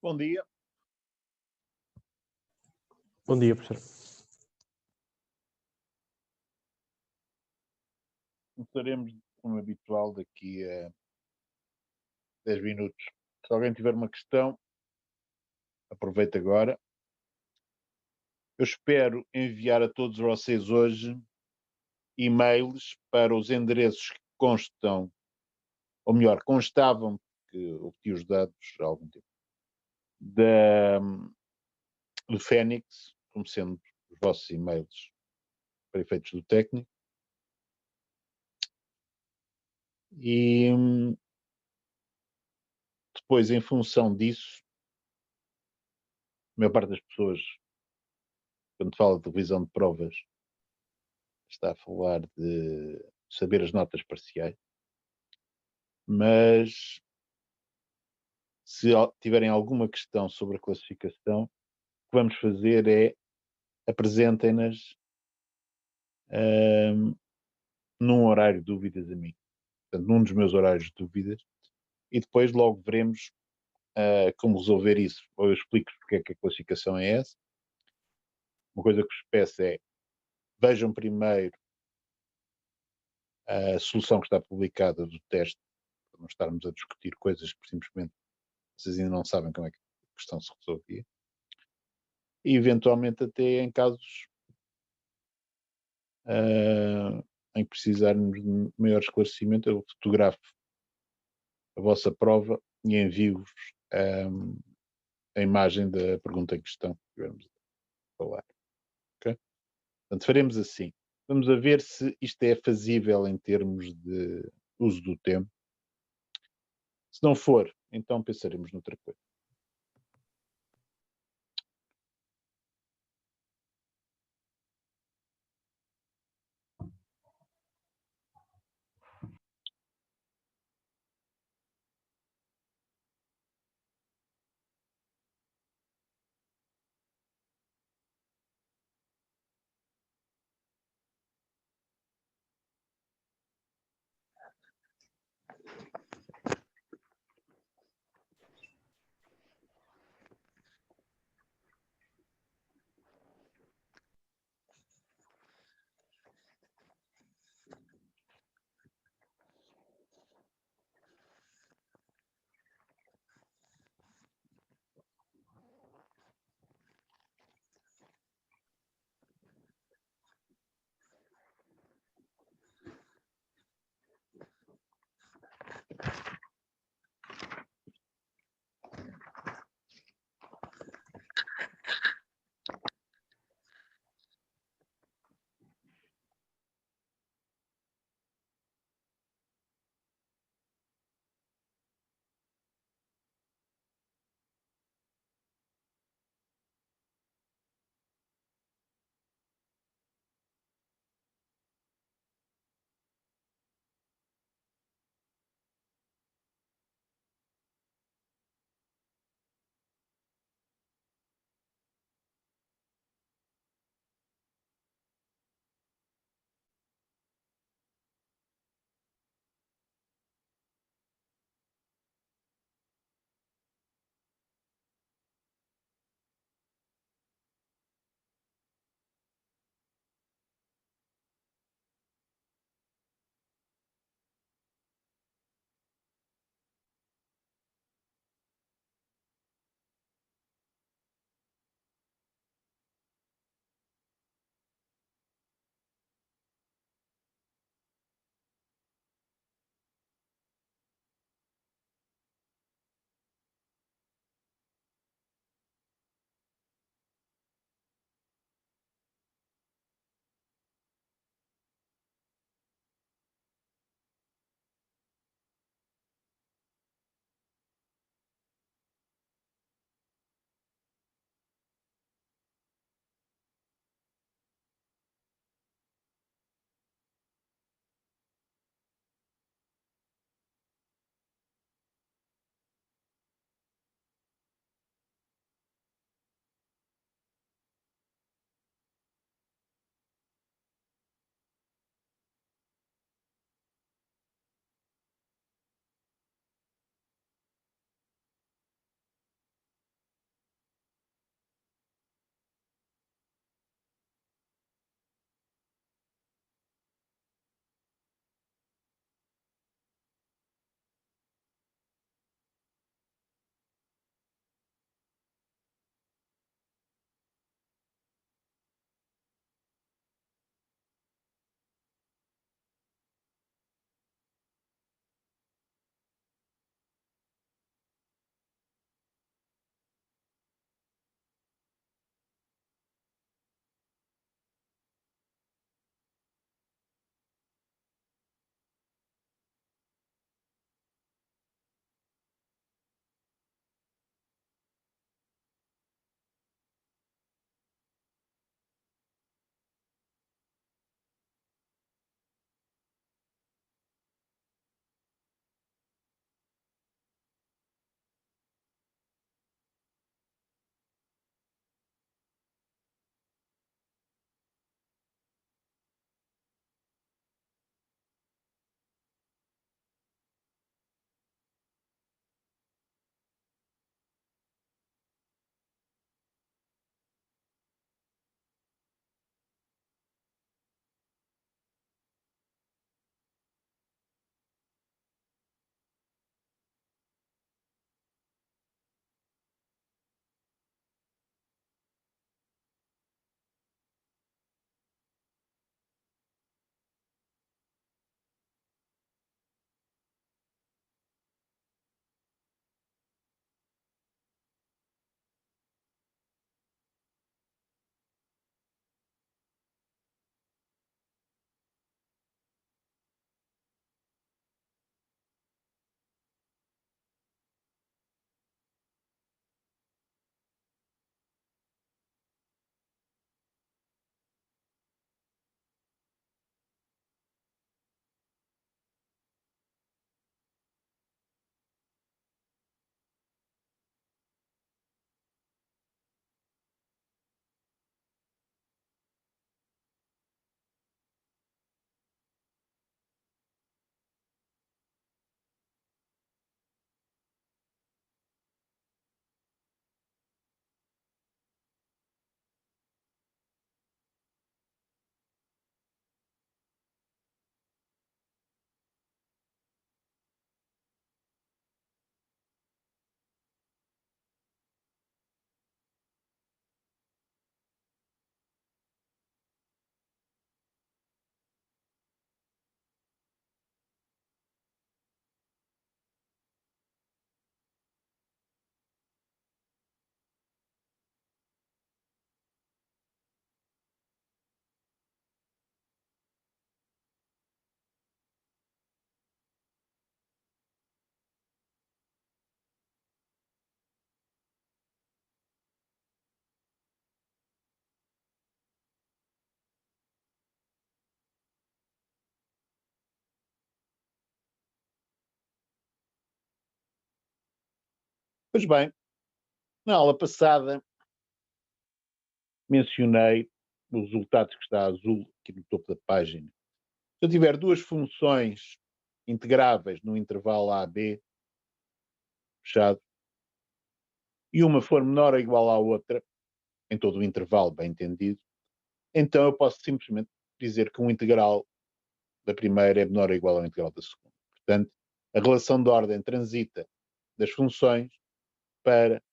Bom dia. Bom dia, professor. Começaremos, como habitual, daqui a 10 minutos. Se alguém tiver uma questão, aproveite agora. Eu espero enviar a todos vocês hoje e-mails para os endereços que constam, ou melhor, constavam, que obtive os dados há algum tempo, do Fênix, como sendo os vossos e-mails para efeitos do técnico. E depois, em função disso, a maior parte das pessoas, quando fala de revisão de provas, está a falar de saber as notas parciais, mas se tiverem alguma questão sobre a classificação, o que vamos fazer é apresentem-nas num horário de dúvidas a mim, portanto, num dos meus horários de dúvidas, e depois logo veremos como resolver isso. Ou eu explico porque é que a classificação é essa. Uma coisa que vos peço é vejam primeiro a solução que está publicada do teste, para não estarmos a discutir coisas que simplesmente vocês ainda não sabem como é que a questão se resolvia. E eventualmente até em casos em que precisarmos de maior esclarecimento, eu fotografo a vossa prova e envio-vos a imagem da pergunta em questão que tivemos a falar. Okay? Portanto, faremos assim. Vamos a ver se isto é fazível em termos de uso do tempo. Se não for, então pensaremos noutra coisa. Pois bem, na aula passada mencionei os resultados que está azul aqui no topo da página. Se eu tiver duas funções integráveis no intervalo AB fechado e uma for menor ou igual à outra, em todo o intervalo, bem entendido, então eu posso simplesmente dizer que um integral da primeira é menor ou igual ao integral da segunda. Portanto, a relação de ordem transita das funções para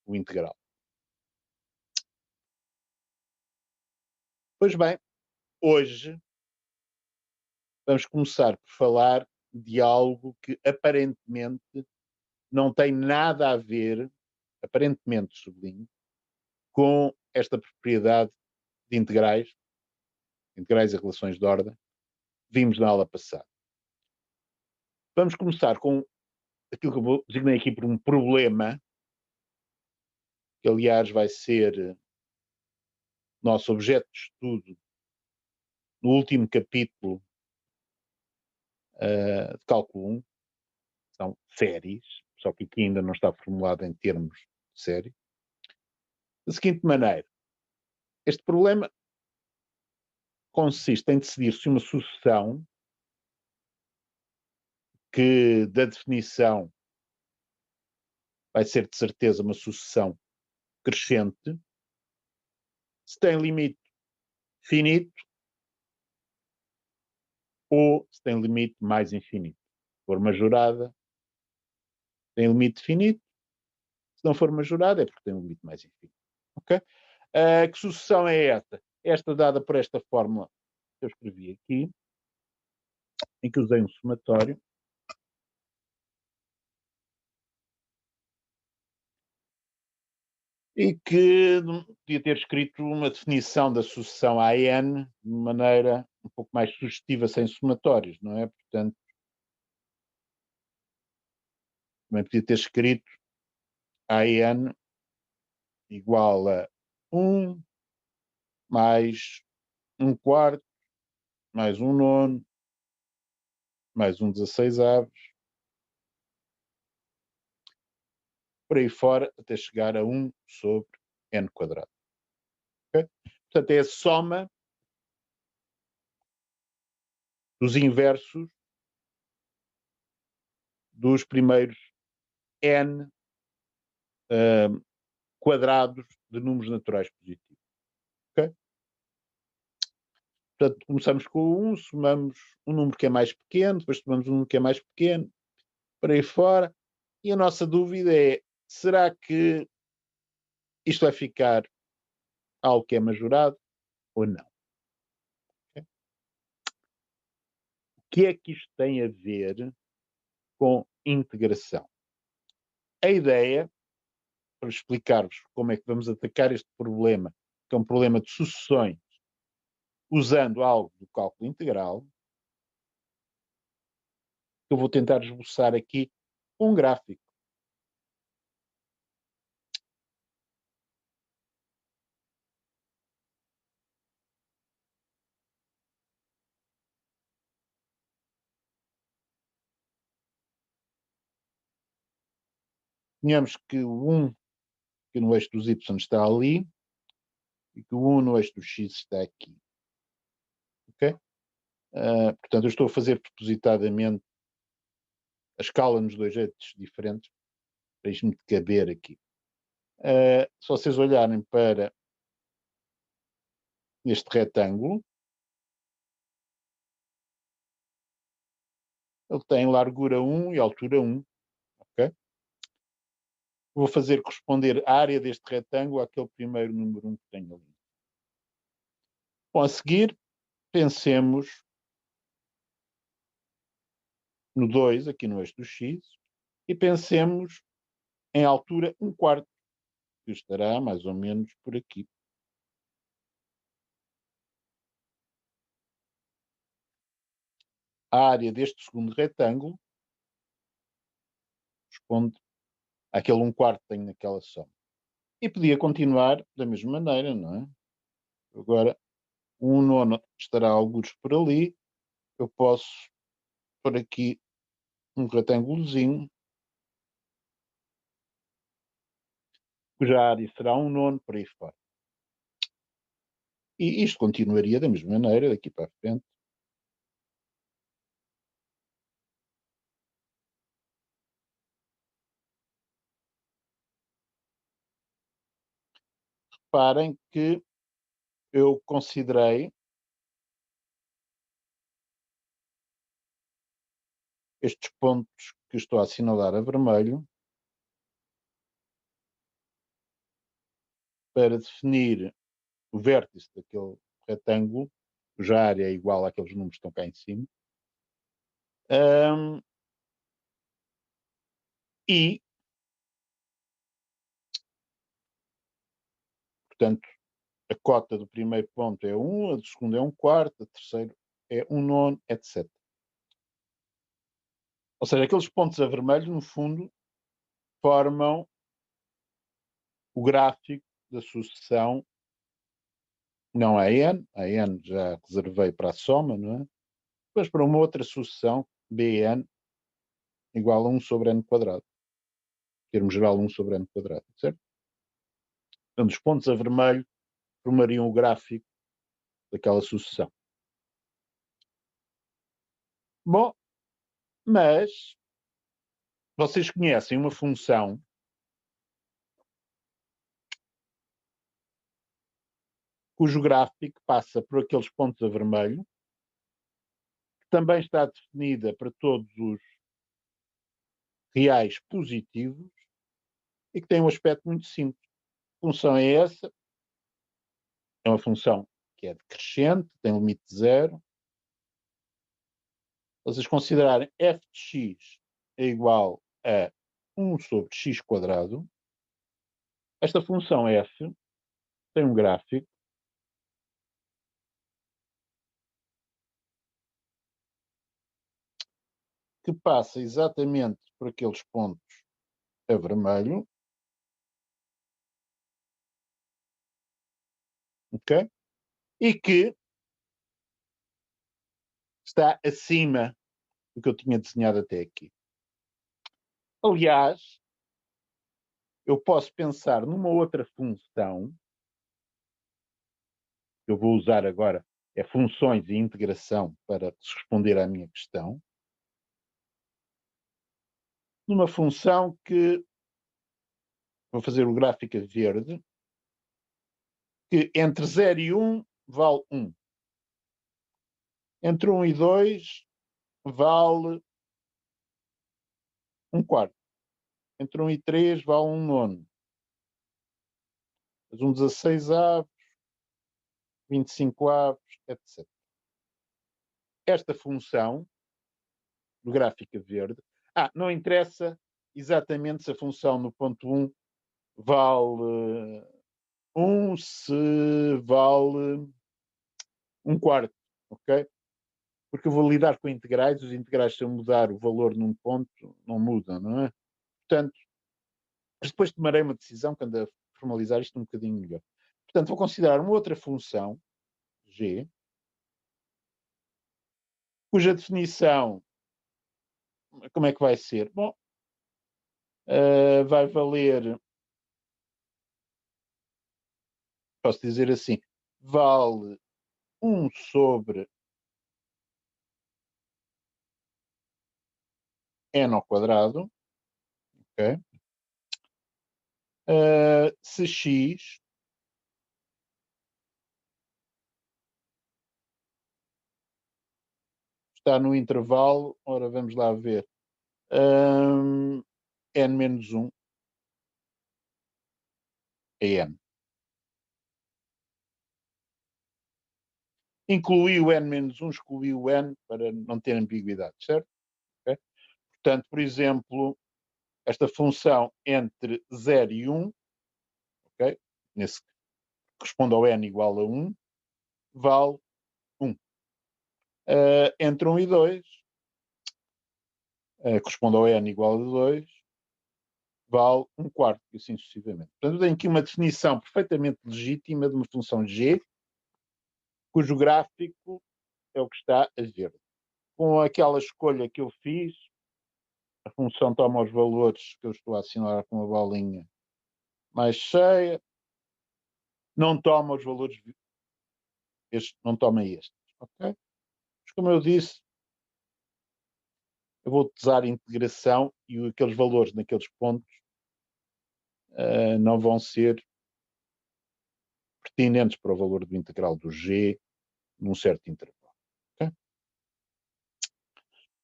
o integral. Pois bem, hoje vamos começar por falar de algo que aparentemente não tem nada a ver, aparentemente sublinho, com esta propriedade de integrais e relações de ordem, vimos na aula passada. Vamos começar com aquilo que eu designei aqui por um problema, que aliás vai ser nosso objeto de estudo no último capítulo de cálculo 1, são séries, só que aqui ainda não está formulado em termos de série. Da seguinte maneira, este problema consiste em decidir se uma sucessão que da definição vai ser de certeza uma sucessão crescente, se tem limite finito ou se tem limite mais infinito. Se for majorada, tem limite finito. Se não for majorada, é porque tem um limite mais infinito. Ok? Que sucessão é esta? Esta dada por esta fórmula que eu escrevi aqui, em que usei um somatório. E que podia ter escrito uma definição da sucessão AN de maneira um pouco mais sugestiva, sem somatórios, não é? Portanto, também podia ter escrito AN igual a 1 mais 1/4 mais 1/9 mais 1/16, por aí fora, até chegar a 1 sobre n quadrado. Okay? Portanto, é a soma dos inversos dos primeiros n quadrados de números naturais positivos. Okay? Portanto, começamos com o 1, somamos um número que é mais pequeno, depois somamos um número que é mais pequeno, por aí fora. E a nossa dúvida é, será que isto vai ficar algo que é majorado ou não? Okay? O que é que isto tem a ver com integração? A ideia, para explicar-vos como é que vamos atacar este problema, que é um problema de sucessões, usando algo do cálculo integral, eu vou tentar esboçar aqui um gráfico. Tínhamos que o 1 que no eixo dos y está ali e que o 1 no eixo do x está aqui. Ok? Portanto, eu estou a fazer propositadamente a escala nos dois jeitos diferentes para isto me caber aqui. Se vocês olharem para este retângulo, ele tem largura 1 e altura 1. Ok? Vou fazer corresponder a área deste retângulo àquele primeiro número 1 que tenho ali. Bom, a seguir, pensemos no 2, aqui no eixo do x, e pensemos em altura 1/4, que estará mais ou menos por aqui. A área deste segundo retângulo corresponde àquele 1/4 que tenho naquela soma. E podia continuar da mesma maneira, não é? Agora, o 1/9 estará algures por ali. Eu posso pôr aqui um retângulozinho cuja área será 1/9, por aí fora. E isto continuaria da mesma maneira daqui para a frente. Reparem que eu considerei estes pontos que estou a assinalar a vermelho para definir o vértice daquele retângulo, cuja área é igual àqueles números que estão cá em cima. E, portanto, a cota do primeiro ponto é 1, a do segundo é 1/4, a do terceiro é 1/9, etc. Ou seja, aqueles pontos a vermelho, no fundo, formam o gráfico da sucessão, não a n já reservei para a soma, não é? Depois para uma outra sucessão, bn igual a 1 sobre n quadrado. Termo geral 1 sobre n quadrado, certo? Portanto, os pontos a vermelho formariam o gráfico daquela sucessão. Bom, mas vocês conhecem uma função cujo gráfico passa por aqueles pontos a vermelho, que também está definida para todos os reais positivos e que tem um aspecto muito simples. A função é essa, é uma função que é decrescente, tem limite de zero. Vocês considerarem f de x é igual a 1 sobre x quadrado, esta função f tem um gráfico que passa exatamente por aqueles pontos a vermelho, ok? E que está acima do que eu tinha desenhado até aqui. Aliás, eu posso pensar numa outra função, que eu vou usar agora, é funções e integração para responder à minha questão, numa função que, vou fazer o gráfico a verde, que entre 0 e 1 vale 1. Entre 1 e 2 vale 1/4. Entre 1 e 3 vale 1/9. Mas 16 avos, 25 avos, etc. Esta função, do gráfico a verde, não interessa exatamente se a função no ponto 1 vale 1, se vale 1/4, ok? Porque eu vou lidar com integrais, os integrais, se eu mudar o valor num ponto, não mudam, não é? Portanto, mas depois tomarei uma decisão quando a formalizar isto um bocadinho melhor. Portanto, vou considerar uma outra função, g, cuja definição, como é que vai ser? Bom, vai valer, posso dizer assim, vale 1 sobre n ao quadrado, ok? Se x está no intervalo, ora vamos lá ver, n menos 1 é n. Incluí o n menos 1, excluí o n para não ter ambiguidade, certo? Okay? Portanto, por exemplo, esta função entre 0 e 1, ok? Nesse corresponde ao n igual a 1, vale 1. Entre 1 e 2, corresponde ao n igual a 2, vale 1/4, e assim sucessivamente. Portanto, eu tenho aqui uma definição perfeitamente legítima de uma função g, cujo gráfico é o que está a verde. Com aquela escolha que eu fiz, a função toma os valores que eu estou a assinalar com a bolinha mais cheia, não toma os valores, não toma estes, ok? Mas como eu disse, eu vou usar a integração e aqueles valores naqueles pontos não vão ser pertinentes para o valor do integral do G num certo intervalo. Okay?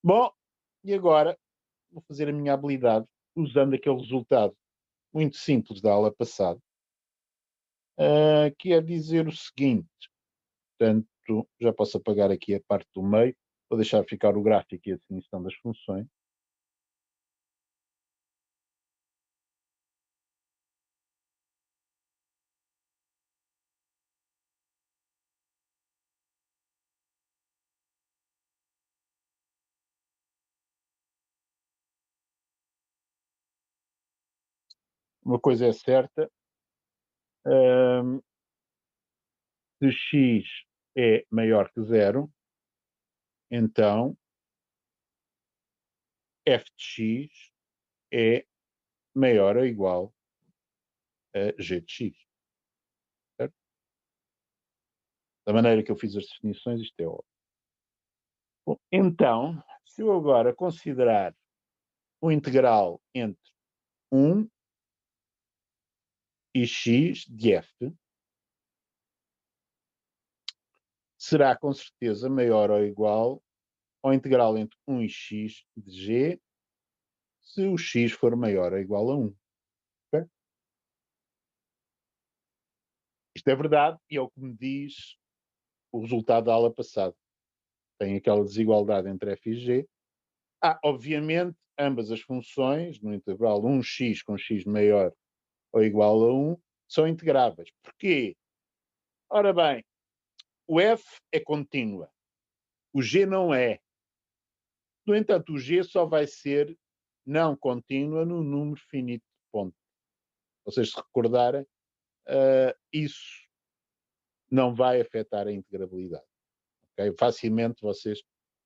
Bom, e agora vou fazer a minha habilidade usando aquele resultado muito simples da aula passada, que é dizer o seguinte, portanto, já posso apagar aqui a parte do meio, vou deixar ficar o gráfico e a definição das funções. Uma coisa é certa, se x é maior que zero, então f de x é maior ou igual a g de x. Certo? Da maneira que eu fiz as definições, isto é óbvio. Bom, então, se eu agora considerar o integral entre 1 e x de f, será com certeza maior ou igual ao integral entre 1 e x de g, se o x for maior ou igual a 1. Okay? Isto é verdade e é o que me diz o resultado da aula passada. Tem aquela desigualdade entre f e g. Obviamente, ambas as funções, no intervalo 1x com x maior ou igual a 1, são integráveis. Porquê? Ora bem, o f é contínua, o g não é. No entanto, o g só vai ser não contínua no número finito de pontos. Vocês se recordarem, isso não vai afetar a integrabilidade. Okay? Facilmente vocês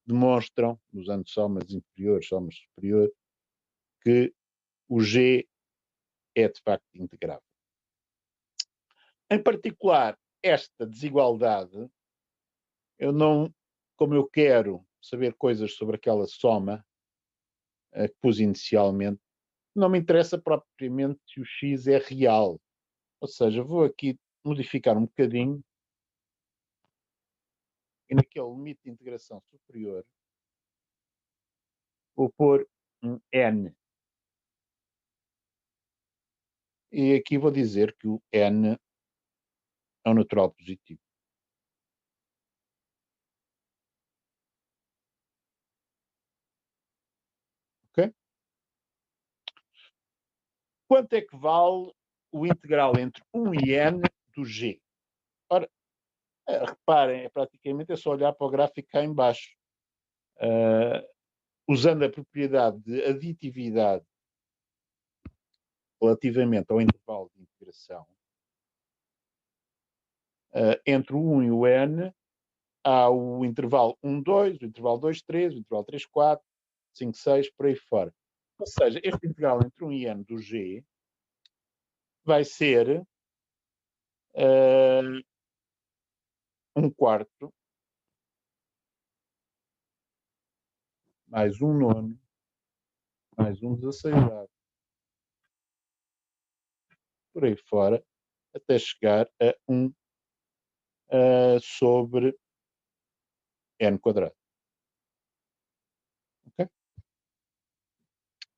demonstram, usando somas inferiores, somas superiores, que o g é de facto integrável. Em particular, esta desigualdade, eu não, como eu quero saber coisas sobre aquela soma que pus inicialmente, não me interessa propriamente se o x é real. Ou seja, vou aqui modificar um bocadinho e naquele limite de integração superior vou pôr um n. E aqui vou dizer que o n é um natural positivo. Ok? Quanto é que vale o integral entre 1 e n do g? Ora, reparem, praticamente é só olhar para o gráfico cá em baixo. Usando a propriedade de aditividade relativamente ao intervalo de integração, entre o 1 e o n, há o intervalo 1, 2, o intervalo 2, 3, o intervalo 3, 4, 5, 6, por aí fora. Ou seja, este integral entre 1 e n do g vai ser 1 quarto mais 1 nono mais 1 16º, por aí fora, até chegar a 1 sobre n quadrado. Ok?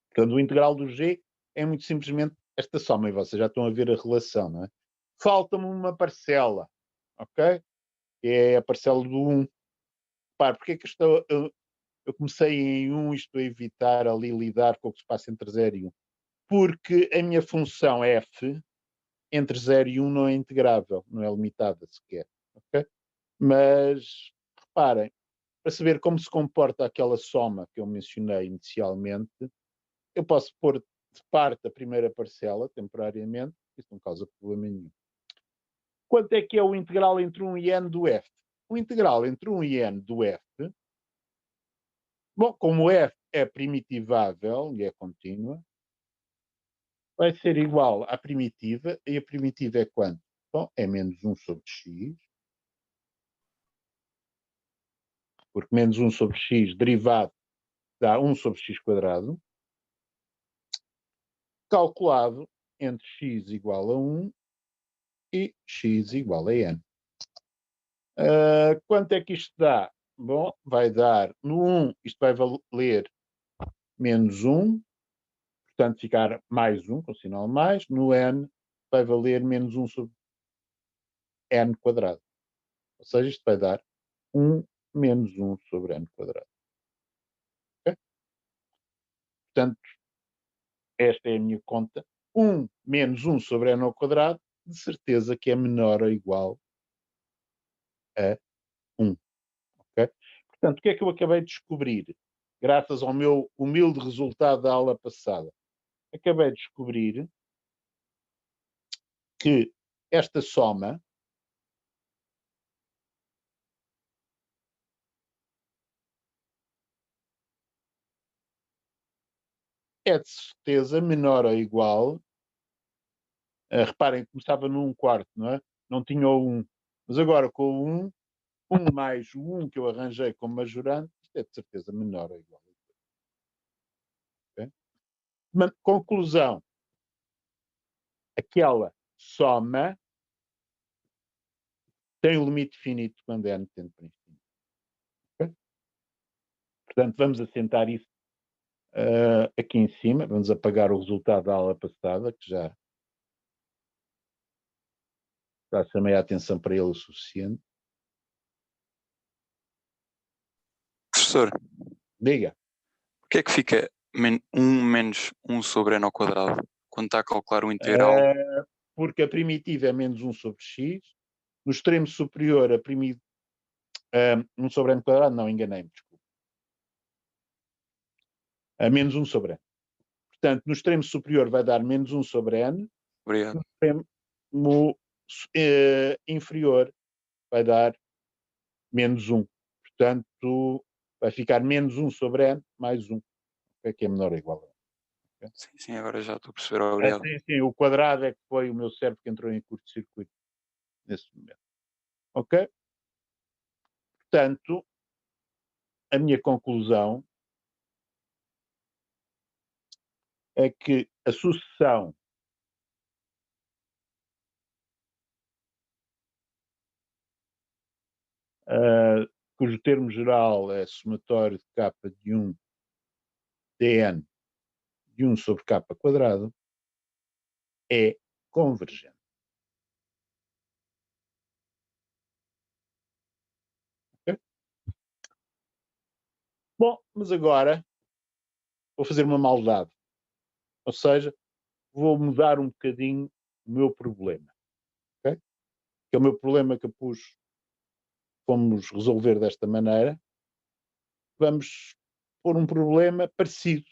Portanto, o integral do g é muito simplesmente esta soma, e vocês já estão a ver a relação, não é? Falta-me uma parcela, ok? Que é a parcela do 1. Repare, porque é que eu comecei em 1 e estou a evitar ali lidar com o que se passa entre 0 e 1? Porque a minha função f entre 0 e 1 não é integrável, não é limitada sequer, ok? Mas, reparem, para saber como se comporta aquela soma que eu mencionei inicialmente, eu posso pôr de parte a primeira parcela, temporariamente, isso não causa problema nenhum. Quanto é que é o integral entre 1 e n do f? O integral entre 1 e n do f, bom, como f é primitivável e é contínua, vai ser igual à primitiva, e a primitiva é quanto? Bom, é menos 1 sobre x, porque menos 1 sobre x derivado dá 1 sobre x quadrado, calculado entre x igual a 1 e x igual a n. Quanto é que isto dá? Bom, vai dar no 1, isto vai valer menos 1, portanto ficar mais 1, com sinal mais. No n vai valer menos 1 sobre n quadrado. Ou seja, isto vai dar 1 menos 1 sobre n quadrado. Okay? Portanto, esta é a minha conta. 1 menos 1 sobre n ao quadrado, de certeza que é menor ou igual a 1. Okay? Portanto, o que é que eu acabei de descobrir? Graças ao meu humilde resultado da aula passada. Acabei de descobrir que esta soma é de certeza menor ou igual. Reparem, começava no 1 quarto, não é? Não tinha o 1. Mas agora com o 1, 1 mais o 1 que eu arranjei como majorante, isto é de certeza menor ou igual. Okay? Conclusão. Aquela soma tem um limite finito quando n tende para infinito. Okay? Portanto, vamos assentar isso aqui em cima. Vamos apagar o resultado da aula passada, que já chamei a atenção para ele o suficiente. Professor, Diga. porquê é que fica 1 menos 1 sobre n ao quadrado quando está a calcular o integral? Porque a primitiva é menos 1 sobre x. No extremo superior, a primitiva 1 sobre n quadrado, não, enganei-me, desculpa. Menos 1 sobre n. Portanto, no extremo superior vai dar menos 1 sobre n. Obrigado. No extremo inferior vai dar menos 1. Portanto, vai ficar menos 1 sobre n mais 1, que é menor ou igual a 1. Okay? Sim, agora já estou a perceber. Obrigado. Sim, o quadrado é que foi o meu cérebro que entrou em curto-circuito nesse momento. Ok? Portanto, a minha conclusão é que a sucessão cujo termo geral é somatório de k de 1 dn de 1 sobre k quadrado, é convergente. Okay? Bom, mas agora vou fazer uma maldade. Ou seja, vou mudar um bocadinho o meu problema. Okay? Que é o meu problema que eu fomos resolver desta maneira. Vamos pôr um problema parecido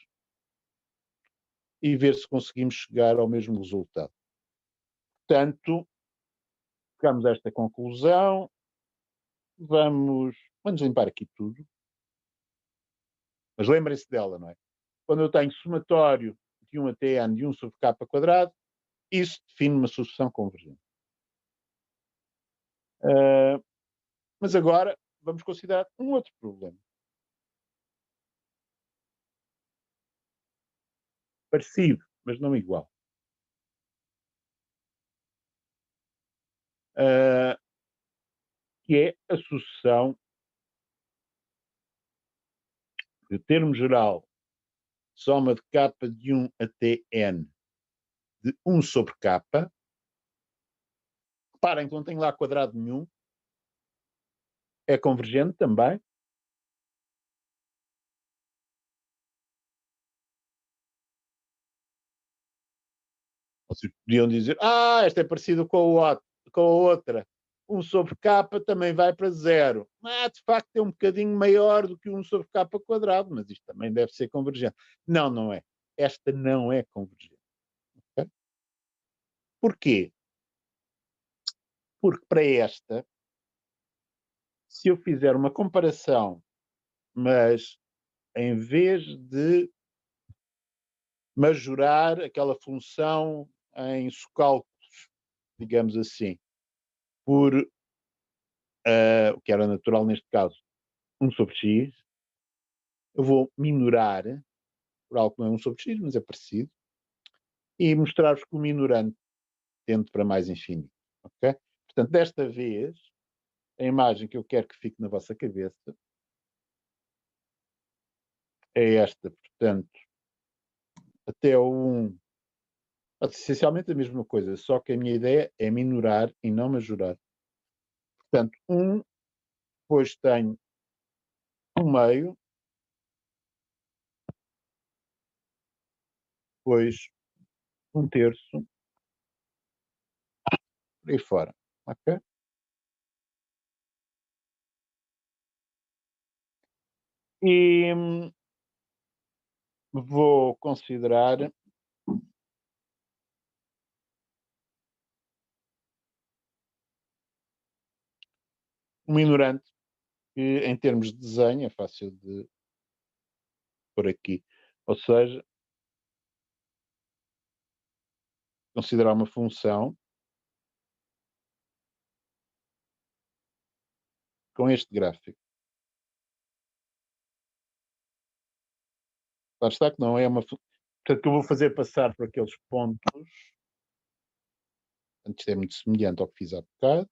e ver se conseguimos chegar ao mesmo resultado. Portanto, chegamos a esta conclusão. Vamos limpar aqui tudo. Mas lembrem-se dela, não é? Quando eu tenho somatório de 1 até n de 1 sobre k quadrado, isso define uma sucessão convergente. Mas agora vamos considerar um outro problema. Parecido, mas não igual. Que é a sucessão de termo geral soma de k de 1 até n de 1 sobre k. Reparem que não tem lá quadrado nenhum. É convergente também. Vocês podiam dizer, esta é parecida com a outra. 1 sobre k também vai para zero. Mas, de facto, é um bocadinho maior do que 1 sobre k quadrado, mas isto também deve ser convergente. Não, não é. Esta não é convergente. Okay? Porquê? Porque para esta, se eu fizer uma comparação, mas em vez de majorar aquela função em subcálculos, digamos assim, por o que era natural neste caso, 1 sobre x. Eu vou minorar por algo que não é 1 sobre x, mas é parecido, e mostrar-vos que o minorante tende para mais infinito. Ok? Portanto, desta vez, a imagem que eu quero que fique na vossa cabeça é esta. Portanto, até o 1, essencialmente a mesma coisa, só que a minha ideia é minorar e não majorar. Portanto, 1, depois tenho 1 meio, depois 1 terço, por aí fora. Ok? E vou considerar um minorante que, em termos de desenho, é fácil de pôr aqui. Ou seja, considerar uma função com este gráfico. Lá está que não é uma. Portanto, que eu vou fazer passar por aqueles pontos. Antes é muito semelhante ao que fiz há bocado.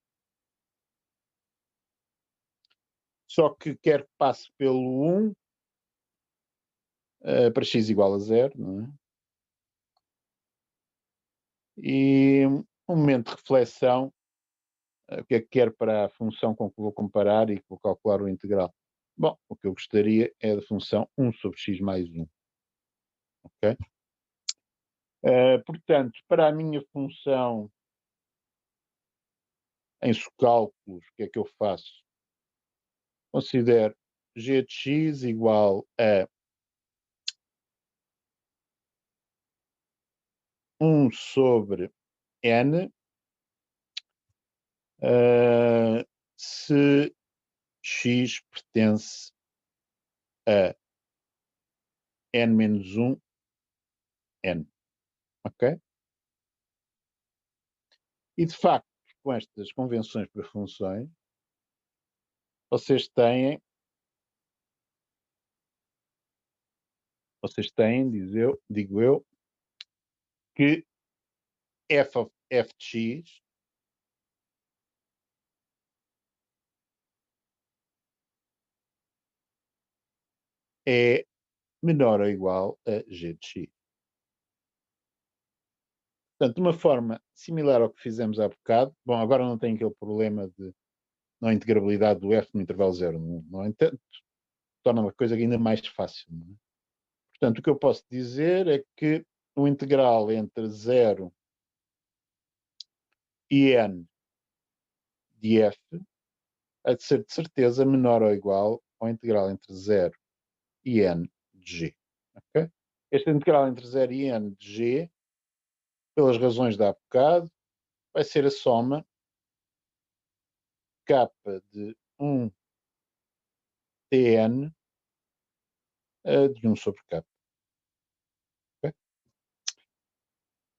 Só que quero que passe pelo 1 para x igual a 0, não é? E um momento de reflexão, o que é que quero para a função com que vou comparar e que vou calcular o integral? Bom, o que eu gostaria é da função 1 sobre x mais 1. Ok? Portanto, para a minha função em subcálculos, o que é que eu faço? Considero g de x igual a 1 sobre n, se x pertence a n menos 1, n. Ok? E, de facto, com estas convenções para funções, vocês têm, digo eu, que f de x é menor ou igual a g de x. Portanto, de uma forma similar ao que fizemos há bocado, bom, agora não tem aquele problema de não integrabilidade do f no intervalo 0, no entanto, torna uma coisa ainda mais fácil. Não é? Portanto, o que eu posso dizer é que o integral entre 0 e n de f há de ser de certeza menor ou igual ao integral entre 0 e n de g. Okay? Este integral entre 0 e n de g, pelas razões de há bocado, vai ser a soma k de 1 tn de 1 sobre k. Okay?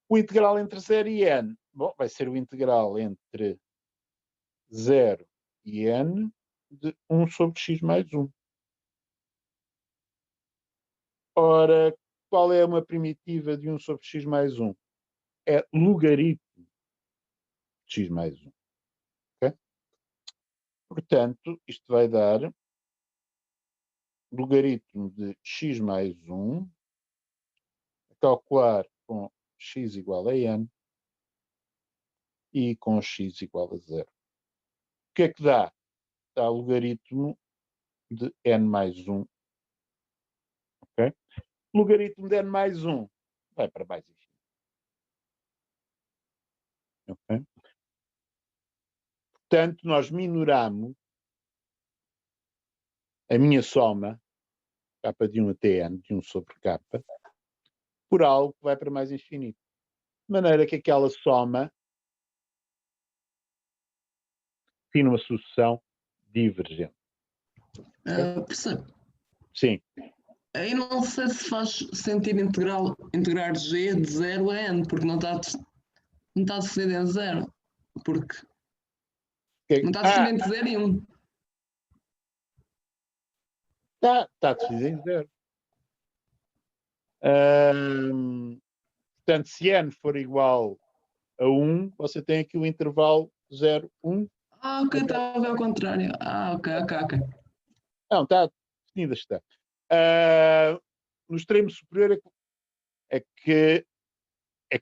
O integral entre 0 e n, bom, vai ser o integral entre 0 e n de 1 sobre x mais 1. Ora, qual é uma primitiva de 1 sobre x mais 1? É logaritmo de x mais 1. Okay? Portanto, isto vai dar logaritmo de x mais 1 a calcular com x igual a n e com x igual a 0. O que é que dá? Dá logaritmo de n mais 1. Okay? Logaritmo de n mais 1 vai para mais infinito. Okay? Portanto, nós minoramos a minha soma, k de 1 até n, de 1 sobre k, por algo que vai para mais infinito. De maneira que aquela soma define uma sucessão divergente. Percebe? Sim. Aí não sei se faz sentido integrar G de 0 a N, porque não está definido em 0. Porque não está definido entre 0 e 1. Está definido em 0. Portanto, se N for igual a 1, você tem aqui o intervalo 0, 1. Ok, estava a ver ao contrário. Ok. Não, está definida, está. No extremo superior é que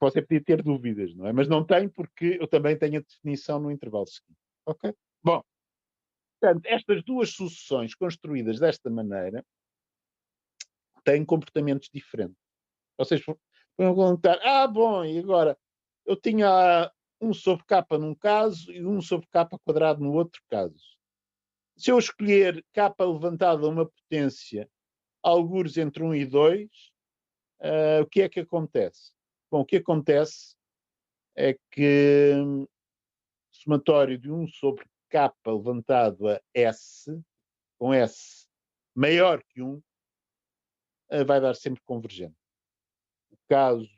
você podia ter dúvidas, não é? Mas não tem, porque eu também tenho a definição no intervalo seguinte. Ok? Bom, portanto, estas duas sucessões construídas desta maneira têm comportamentos diferentes. Vocês vão perguntar, bom, e agora? Eu tinha 1 sobre k num caso e 1 sobre k quadrado no outro caso. Se eu escolher k levantado a uma potência algures entre 1 e 2, o que é que acontece? Bom, o que acontece é que o somatório de 1 sobre k levantado a s, com s maior que 1, vai dar sempre convergente. O caso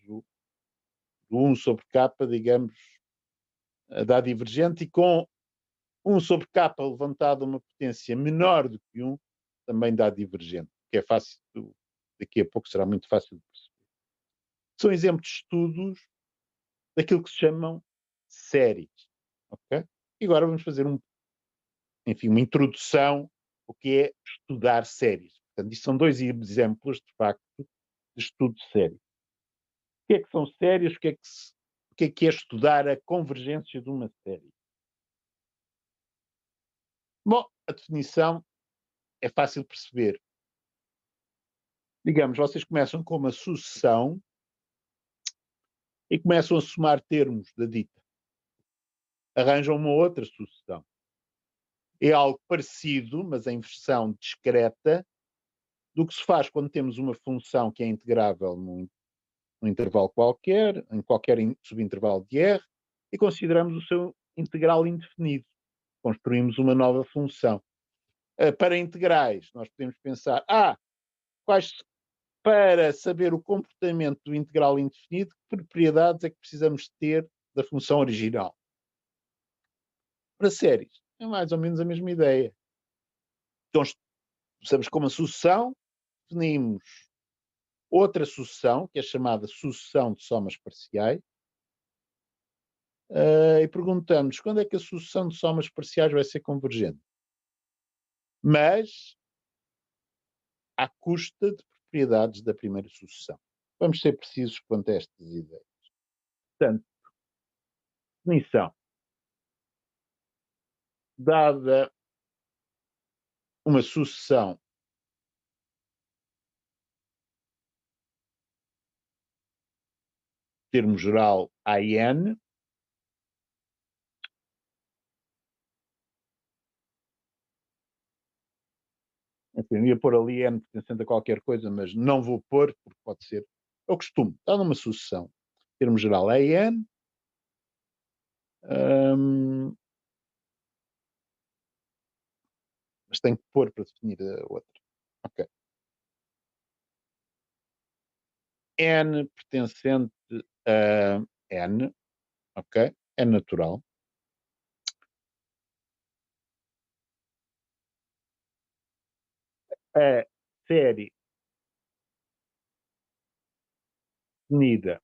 do 1 sobre k, digamos, dá divergente, e com 1 sobre k levantado a uma potência menor do que 1, também dá divergente, que é fácil, daqui a pouco será muito fácil de perceber. São exemplos de estudos daquilo que se chamam séries. Okay? E agora vamos fazer uma introdução ao que é estudar séries. Portanto, isto são 2 exemplos, de facto, de estudo de séries. O que é que são séries? O que é estudar a convergência de uma série? Bom, a definição é fácil de perceber. Digamos, vocês começam com uma sucessão e começam a somar termos da dita. Arranjam uma outra sucessão. É algo parecido, mas em versão discreta, do que se faz quando temos uma função que é integrável num intervalo qualquer, em qualquer subintervalo de R, e consideramos o seu integral indefinido. Construímos uma nova função. Para integrais, nós podemos pensar, para saber o comportamento do integral indefinido, que propriedades é que precisamos ter da função original? Para séries, é mais ou menos a mesma ideia. Então, começamos com uma sucessão, definimos outra sucessão, que é chamada sucessão de somas parciais, e perguntamos quando é que a sucessão de somas parciais vai ser convergente. Mas à custa de propriedades da primeira sucessão. Vamos ser precisos quanto a estas ideias. Portanto, definição. Dada uma sucessão termo geral AN, enfim, ia pôr ali N pertencente a qualquer coisa, mas não vou pôr, porque pode ser. É o costume, está numa sucessão. Termo geral AN, mas tem que pôr para definir a outra. Ok. N pertencente a N, ok? É natural. A série definida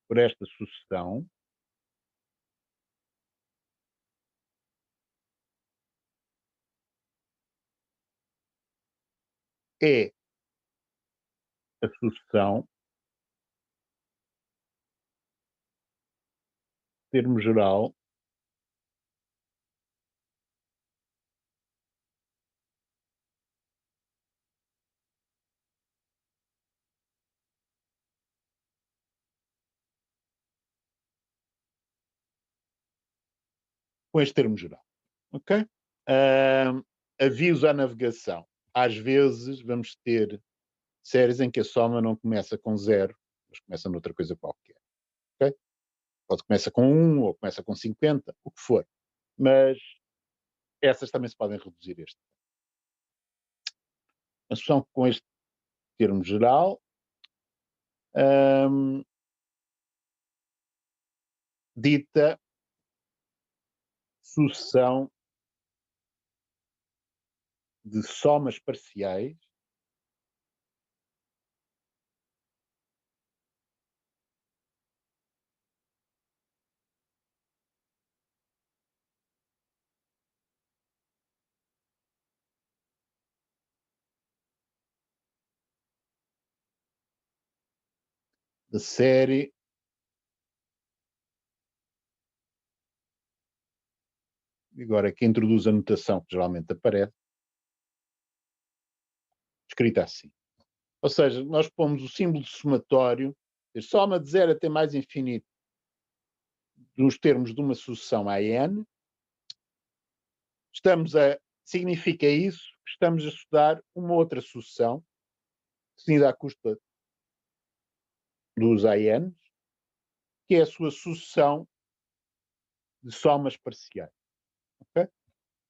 por esta sucessão é a sucessão, termo geral, com este termo geral. Ok? Aviso à navegação. Às vezes vamos ter séries em que a soma não começa com 0, mas começa noutra coisa qualquer. Ok? Pode começar com 1 ou começa com 50, o que for. Mas essas também se podem reduzir este. A sucessão com este termo geral dita sucessão de somas parciais da série agora que introduz a notação que geralmente aparece escrita assim. Ou seja, nós pomos o símbolo somatório, soma de 0 até mais infinito nos termos de uma sucessão AN. Significa isso que estamos a estudar uma outra sucessão, definida à custa dos ANs, que é a sua sucessão de somas parciais. Okay?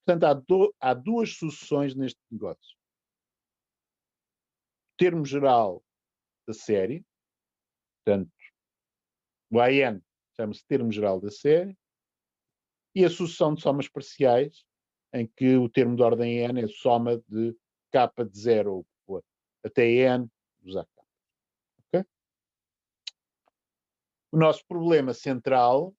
Portanto, há duas sucessões neste negócio. O termo geral da série, portanto, o AN chama-se termo geral da série, e a sucessão de somas parciais, em que o termo de ordem N é soma de K de 0 ou o que for, até N dos AK. Okay? O nosso problema central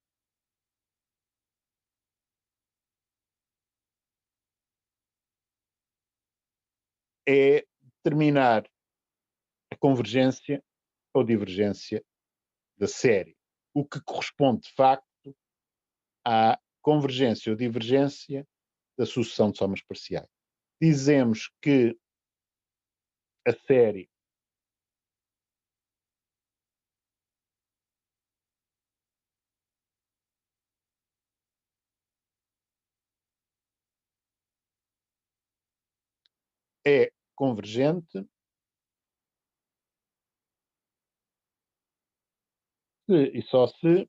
é determinar a convergência ou divergência da série, o que corresponde, de facto, à convergência ou divergência da sucessão de somas parciais. Dizemos que a série é convergente se e só se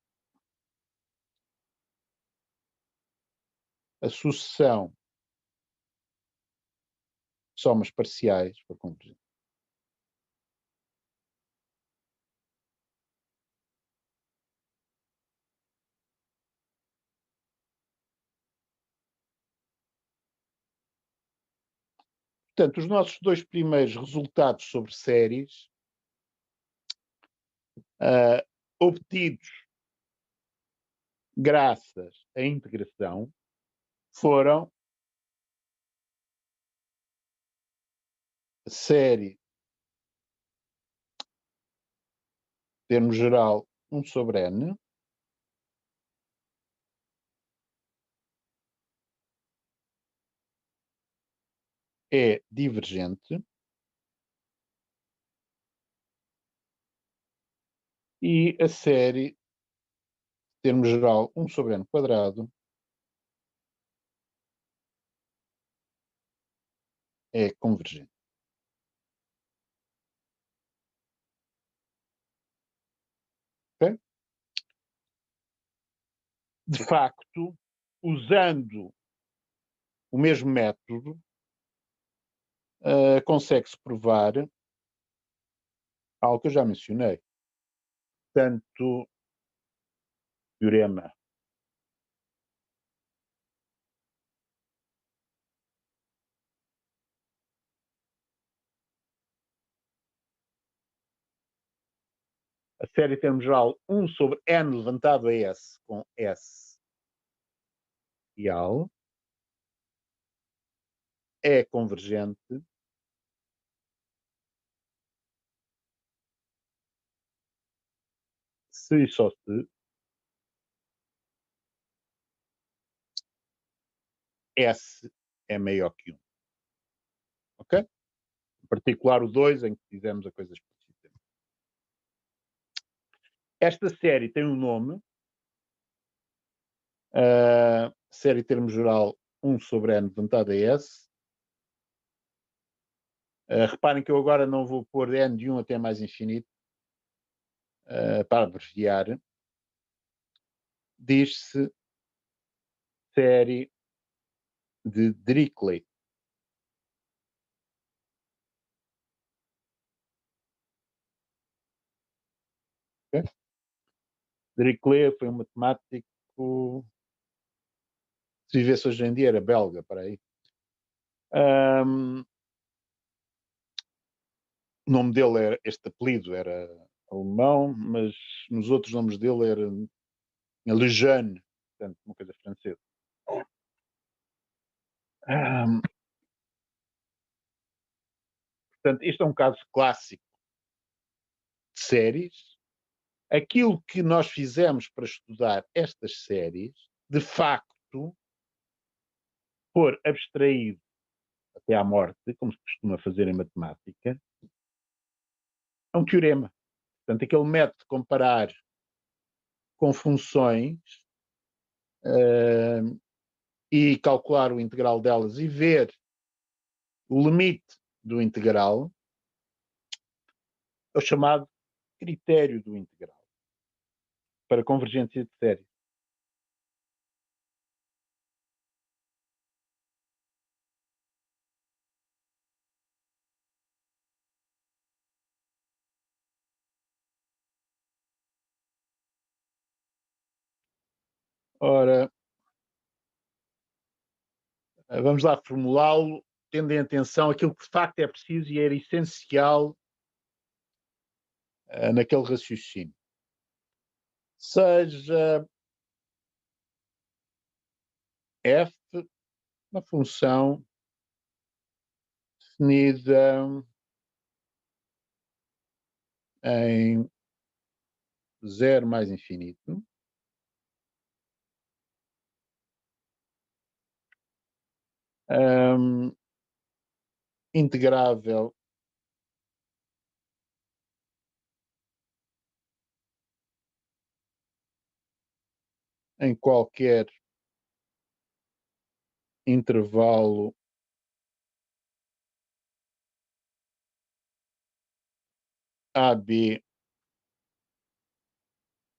a sucessão de somas parciais for convergente. Portanto, os nossos dois primeiros resultados sobre séries obtidos graças à integração foram a série, em termo geral, 1 sobre N, é divergente e a série, em termo geral, 1 sobre N quadrado é convergente. Okay? De facto, usando o mesmo método, consegue-se provar algo que eu já mencionei. Tanto teorema a série em termos geral 1 sobre N levantado a S com S real é convergente se e só se S é maior que 1. Ok? Em particular o 2, em que fizemos a coisa explícita. Esta série tem um nome, série em termos geral 1 sobre N levantado a S. Reparem que eu agora não vou pôr N de 1 até mais infinito para abreviar. diz-se série de Dirichlet. Okay? Dirichlet foi um matemático, se vivesse hoje em dia, era belga, para aí. O nome dele era, este apelido era alemão, mas nos outros nomes dele era Lejeune, portanto, uma coisa francesa. Portanto, este é um caso clássico de séries. Aquilo que nós fizemos para estudar estas séries, de facto, for abstraído até à morte, como se costuma fazer em matemática, é um teorema. Portanto, aquele método de comparar com funções e calcular o integral delas e ver o limite do integral é o chamado critério do integral para convergência de séries. Ora, vamos lá formulá-lo, tendo em atenção aquilo que de facto é preciso e era essencial naquele raciocínio. Seja f uma função definida em 0 mais infinito, integrável em qualquer intervalo AB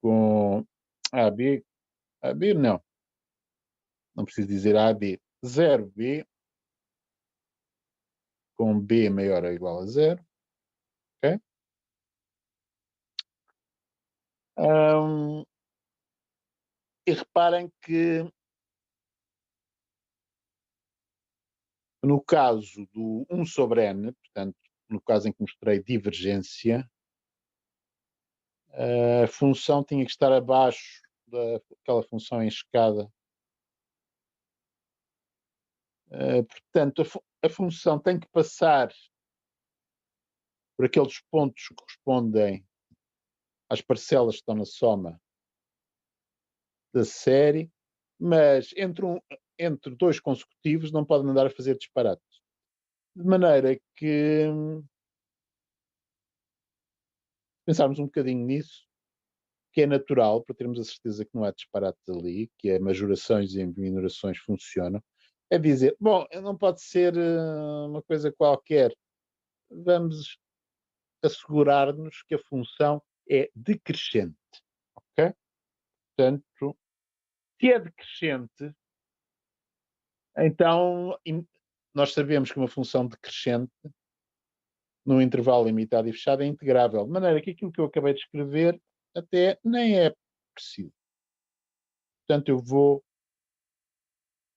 com AB não preciso dizer AB, 0B com B maior ou igual a 0, ok? E reparem que no caso do 1 sobre n, portanto, no caso em que mostrei divergência, a função tinha que estar abaixo daquela função em escada. Portanto, a função tem que passar por aqueles pontos que correspondem às parcelas que estão na soma da série, mas entre dois consecutivos não pode andar a fazer disparates. De maneira que, pensarmos um bocadinho nisso, que é natural, para termos a certeza que não há disparates ali, que as majorações e minorações funcionam, é dizer, bom, não pode ser uma coisa qualquer, vamos assegurar-nos que a função é decrescente, ok? Portanto, se é decrescente, então nós sabemos que uma função decrescente num intervalo limitado e fechado é integrável, de maneira que aquilo que eu acabei de escrever até nem é preciso. Portanto, eu vou,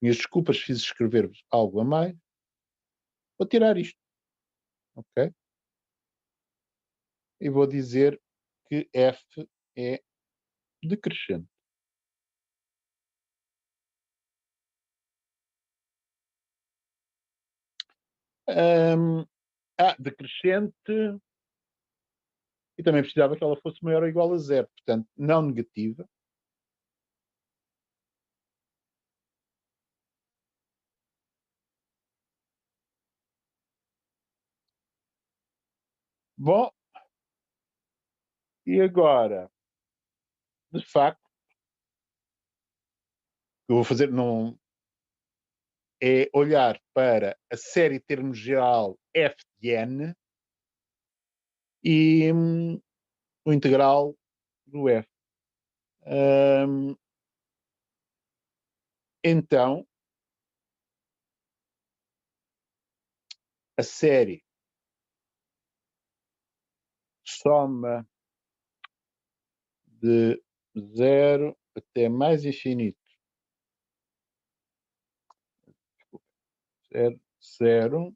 minhas desculpas, fiz escrever-vos algo a mais, vou tirar isto, ok? E vou dizer que f é decrescente. Decrescente, e também precisava que ela fosse maior ou igual a 0, portanto, não negativa. Bom, e agora, de facto, o que eu vou fazer não é olhar para a série termo geral f de n e o integral do f. Então, a série soma de 0 até mais infinito. 0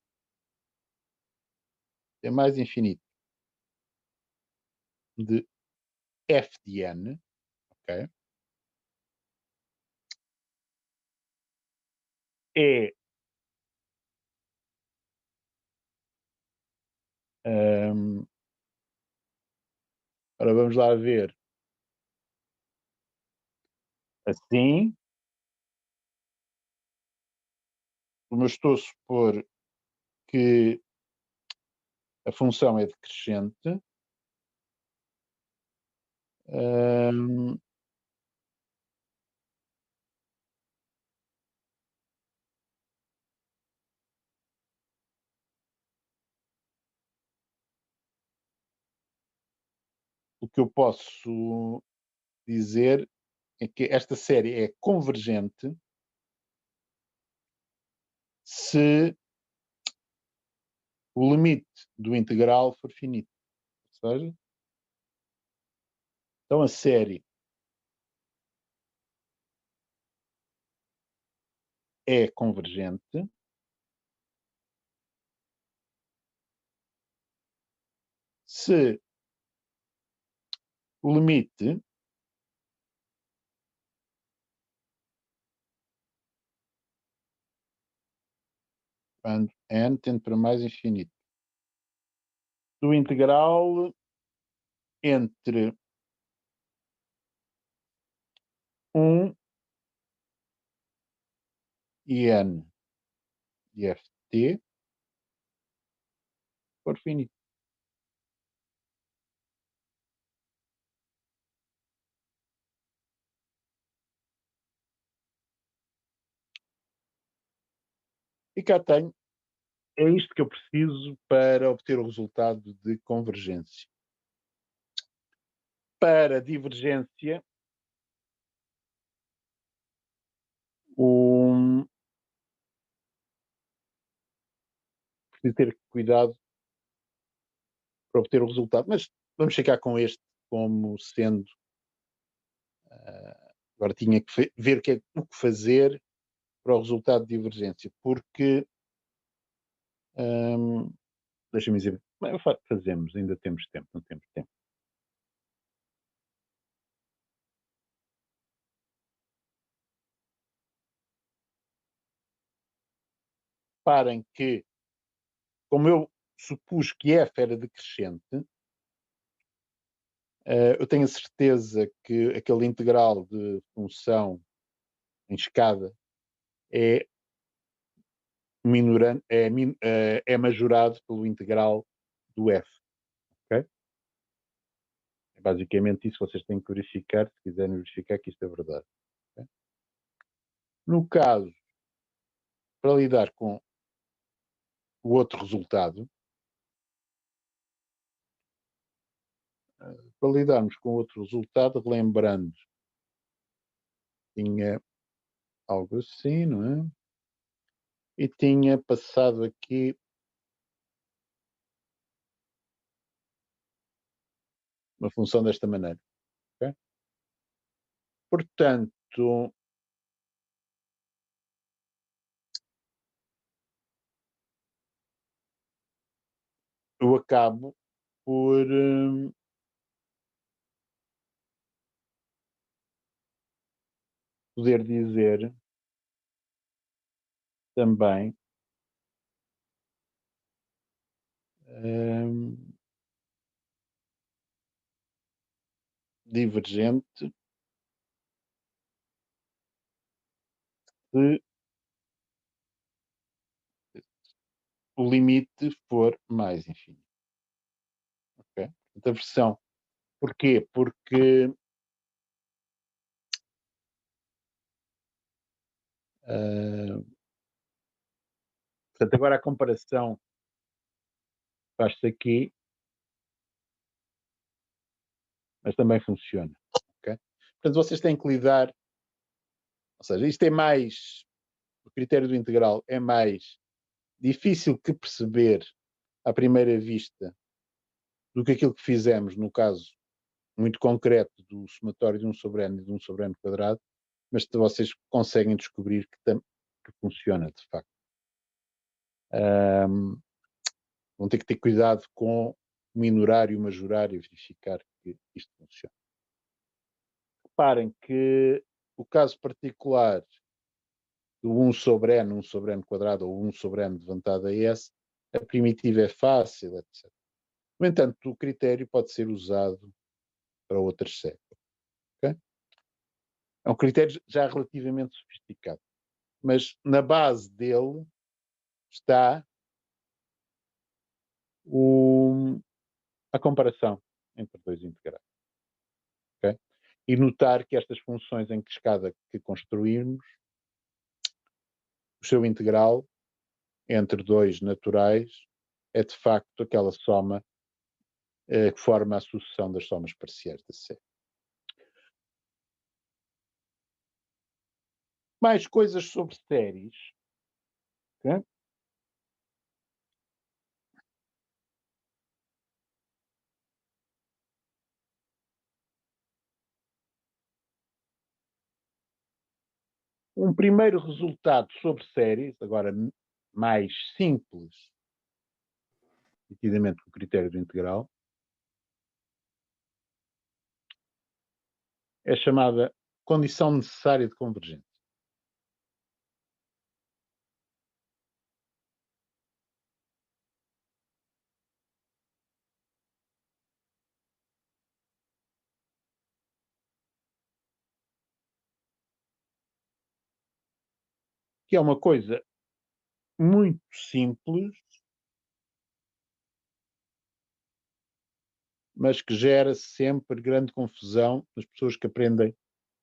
até mais infinito de f de n, ok? É ora, vamos lá ver. Assim, como eu estou a supor que a função é decrescente, o que eu posso dizer é que esta série é convergente se o limite do integral for finito. Ou seja, então a série é convergente se o limite quando n tende para mais infinito do integral entre 1 e n de ft for finito. E cá tenho, é isto que eu preciso para obter o resultado de convergência. Para divergência, preciso ter cuidado para obter o resultado, mas vamos ficar com este como sendo. Agora tinha que ver o que fazer para o resultado de divergência, porque deixa-me dizer, fazemos, ainda temos tempo, não temos tempo. Reparem que, como eu supus que f era decrescente, eu tenho a certeza que aquele integral de função em escada é minorante, é majorado pelo integral do f. Okay? É basicamente isso, vocês têm que verificar, se quiserem verificar que isto é verdade. Okay? No caso, para lidar com o outro resultado, para lidarmos com outro resultado, relembrando, tinha algo assim, não é? E tinha passado aqui uma função desta maneira. Okay? Portanto, eu acabo por poder dizer também divergente se o limite for mais infinito. Okay? Portanto, a versão. Porquê? Porque portanto, agora a comparação faz-se aqui, mas também funciona. Okay? Portanto, vocês têm que lidar Ou seja, isto é mais, o critério do integral é mais difícil que perceber à primeira vista do que aquilo que fizemos no caso muito concreto do somatório de 1 sobre n e de 1 sobre n quadrado, mas vocês conseguem descobrir que funciona de facto. Vão ter que ter cuidado com o minorar e o majorar e verificar que isto funciona. Reparem que o caso particular do 1 sobre n quadrado ou 1 sobre n levantado a s, a primitiva é fácil, etc. No entanto, o critério pode ser usado para outras séries. Okay? É um critério já relativamente sofisticado, mas na base dele está a comparação entre dois integrais. Okay? E notar que estas funções em cascada que construímos, o seu integral entre dois naturais é de facto aquela soma que forma a sucessão das somas parciais da série. Mais coisas sobre séries. Okay? Um primeiro resultado sobre séries, agora mais simples, nitidamente com o critério do integral, é chamada condição necessária de convergência. Que é uma coisa muito simples, mas que gera sempre grande confusão nas pessoas que aprendem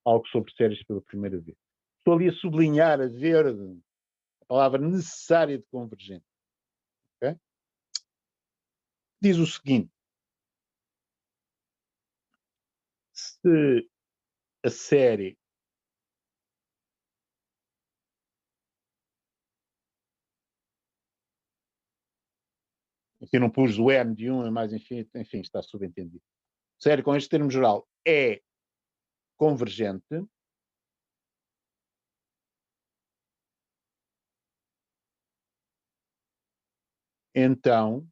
algo sobre séries pela primeira vez. Estou ali a sublinhar, a verde, a palavra necessária de convergência. Okay? Diz o seguinte: se a série aqui não pus o m de 1 é mais infinito, enfim, está subentendido. Série com este termo geral é convergente, então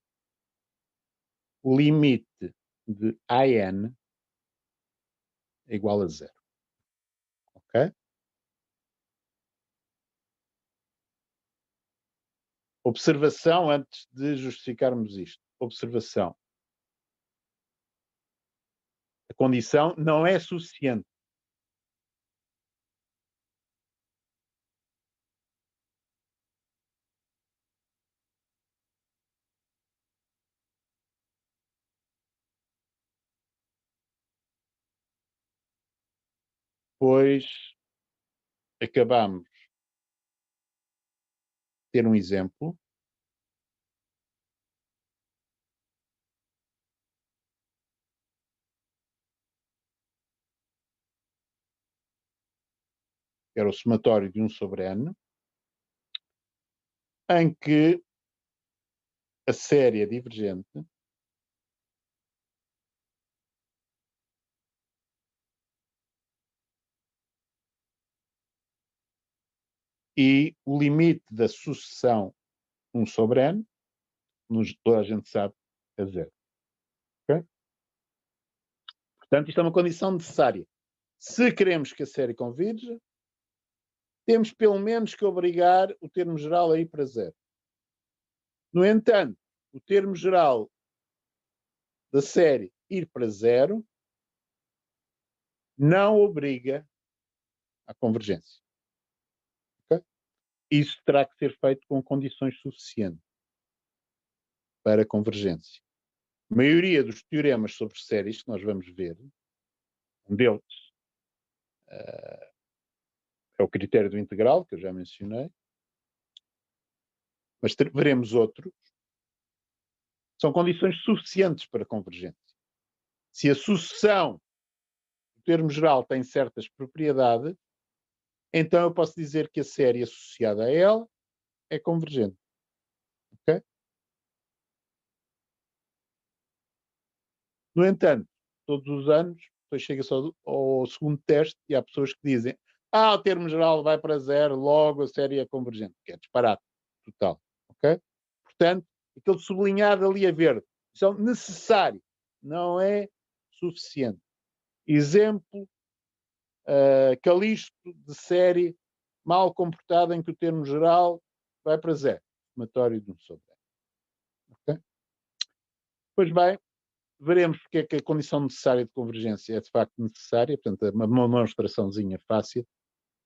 o limite de AN é igual a 0. Ok? Observação antes de justificarmos isto. Observação. A condição não é suficiente. Pois acabamos de ter um exemplo que era o somatório de 1 sobre n, em que a série é divergente e o limite da sucessão 1 sobre n, toda a gente sabe, é 0. Okay? Portanto, isto é uma condição necessária. Se queremos que a série converja, temos pelo menos que obrigar o termo geral a ir para 0. No entanto, o termo geral da série ir para 0 não obriga à convergência. Okay? Isso terá que ser feito com condições suficientes para convergência. A maioria dos teoremas sobre séries que nós vamos ver, um deles é o critério do integral, que eu já mencionei, mas veremos outros, são condições suficientes para convergência. Se a sucessão do termo geral tem certas propriedades, então eu posso dizer que a série associada a ela é convergente. Ok? No entanto, todos os anos, depois chega-se ao segundo teste e há pessoas que dizem o termo geral vai para 0, logo a série é convergente, que é disparate total. Ok? Portanto, aquele sublinhado ali a verde, isso é necessário, não é suficiente. Exemplo, calisto de série mal comportada em que o termo geral vai para 0. Somatório de 1 sobre 10. Ok? Pois bem, veremos porque é que a condição necessária de convergência é de facto necessária, portanto, uma demonstraçãozinha fácil,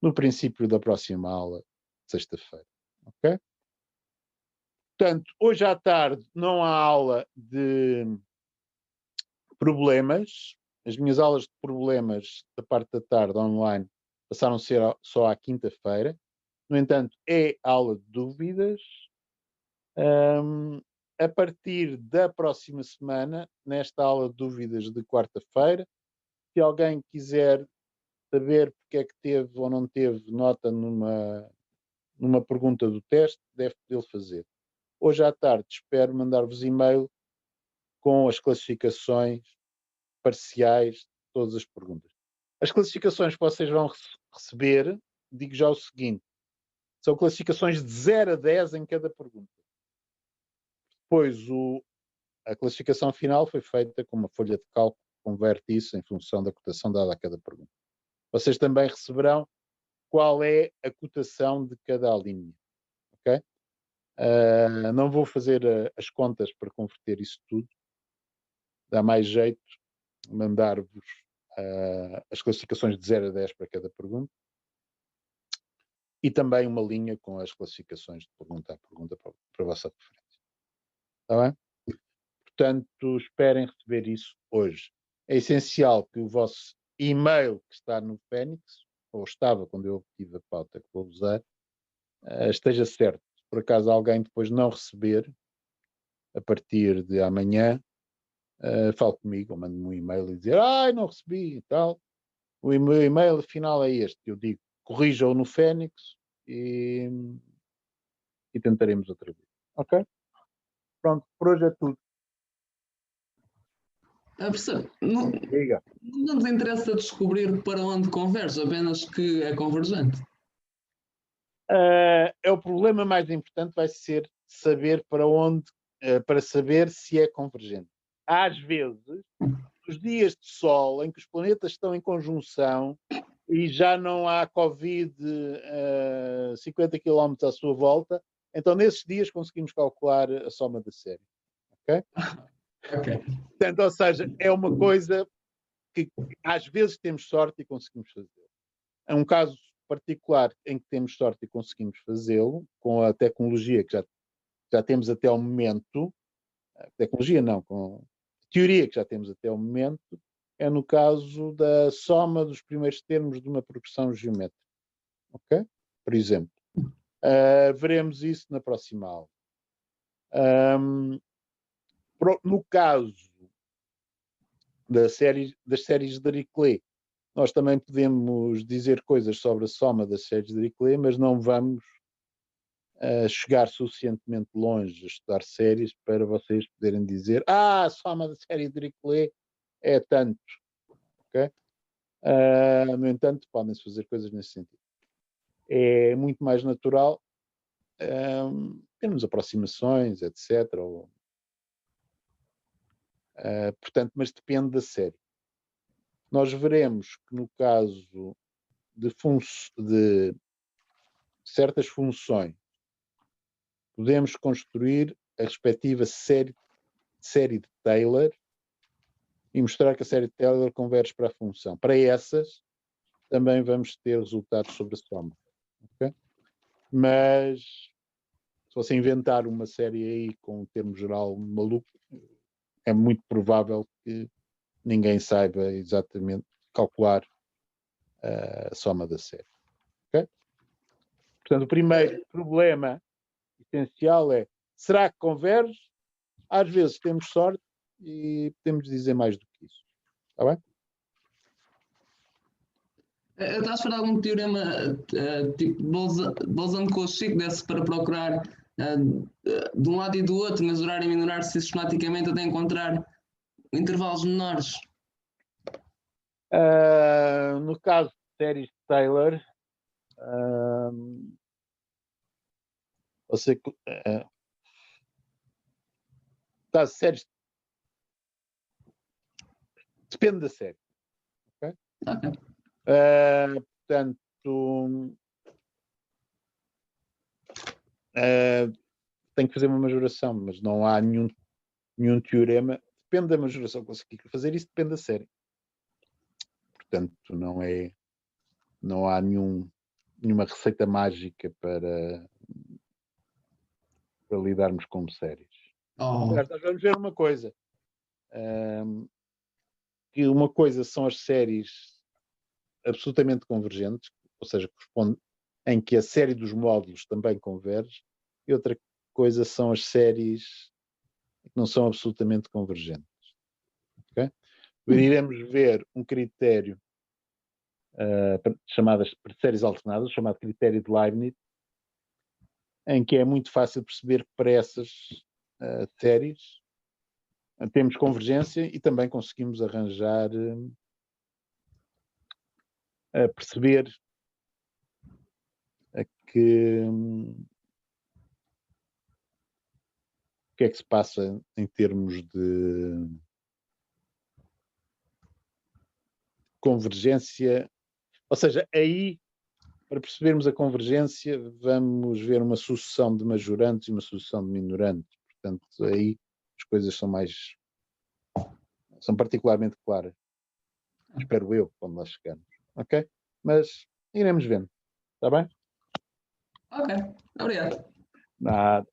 no princípio da próxima aula, sexta-feira. Ok? Portanto, hoje à tarde não há aula de problemas. As minhas aulas de problemas da parte da tarde online passaram a ser só à quinta-feira. No entanto, é aula de dúvidas. A partir da próxima semana, nesta aula de dúvidas de quarta-feira, se alguém quiser saber porque é que teve ou não teve nota numa pergunta do teste, deve poder fazer. Hoje à tarde espero mandar-vos e-mail com as classificações parciais de todas as perguntas. As classificações que vocês vão receber, digo já o seguinte, são classificações de 0 a 10 em cada pergunta. Depois a classificação final foi feita com uma folha de cálculo que converte isso em função da cotação dada a cada pergunta. Vocês também receberão qual é a cotação de cada alínea. Ok? Não vou fazer as contas para converter isso tudo. Dá mais jeito mandar-vos as classificações de 0 a 10 para cada pergunta e também uma linha com as classificações de pergunta a pergunta para a vossa referência. Está bem? Portanto, esperem receber isso hoje. É essencial que o vosso e-mail que está no Fênix, ou estava quando eu obtive a pauta que vou usar, esteja certo. Se por acaso alguém depois não receber, a partir de amanhã, fale comigo, ou mande-me um e-mail e dizer não recebi e tal. O meu e-mail final é este. Eu digo, corrija-o no Fênix e tentaremos outra vez. Ok? Pronto, por hoje é tudo. Professor, não nos interessa descobrir para onde converge, apenas que é convergente. É o problema mais importante vai ser saber para onde, para saber se é convergente. Às vezes, nos dias de sol, em que os planetas estão em conjunção e já não há Covid 50 km à sua volta, então nesses dias conseguimos calcular a soma da série. Ok? Ok. Portanto, ou seja, é uma coisa que às vezes temos sorte e conseguimos fazer. É um caso particular em que temos sorte e conseguimos fazê-lo, com a tecnologia que já temos até ao momento, tecnologia não, com a teoria que já temos até ao momento, é no caso da soma dos primeiros termos de uma progressão geométrica. Ok? Por exemplo. Veremos isso na próxima aula. No caso das séries de Dirichlet, nós também podemos dizer coisas sobre a soma das séries de Dirichlet, mas não vamos chegar suficientemente longe a estudar séries para vocês poderem dizer a soma da série de Dirichlet é tanto. Okay? No entanto, podem-se fazer coisas nesse sentido. É muito mais natural termos aproximações, etc. Portanto, mas depende da série. Nós veremos que no caso de certas funções, podemos construir a respectiva série de Taylor e mostrar que a série de Taylor converge para a função. Para essas, também vamos ter resultados sobre a soma. Okay? Mas, se você inventar uma série aí com um termo geral maluco, é muito provável que ninguém saiba exatamente calcular a soma da série. Okay? Portanto, o primeiro problema essencial é: será que converge? Às vezes temos sorte e podemos dizer mais do que isso. Está bem? Estás a falar de algum teorema tipo Bolzano-Cauchy que desse para procurar de um lado e do outro, mesurar e minorar sistematicamente até encontrar intervalos menores? No caso de séries de Taylor, você caso de séries depende da série. Okay? Ok. Portanto, tem que fazer uma majoração, mas não há nenhum teorema. Depende da majoração que conseguir fazer, isso depende da série. Portanto, não há nenhuma receita mágica para lidarmos com séries. Nós vamos ver uma coisa. Que uma coisa são as séries absolutamente convergentes, ou seja, em que a série dos módulos também converge, e outra coisa são as séries que não são absolutamente convergentes. Okay? Iremos ver um critério chamadas séries alternadas, chamado critério de Leibniz, em que é muito fácil perceber que para essas séries temos convergência e também conseguimos arranjar perceber o que é que se passa em termos de convergência. Ou seja, aí, para percebermos a convergência, vamos ver uma sucessão de majorantes e uma sucessão de minorantes. Portanto, aí as coisas são particularmente claras. Espero eu, quando lá chegarmos. Ok? Mas iremos vendo. Está bem? Ok. Obrigado. Nada.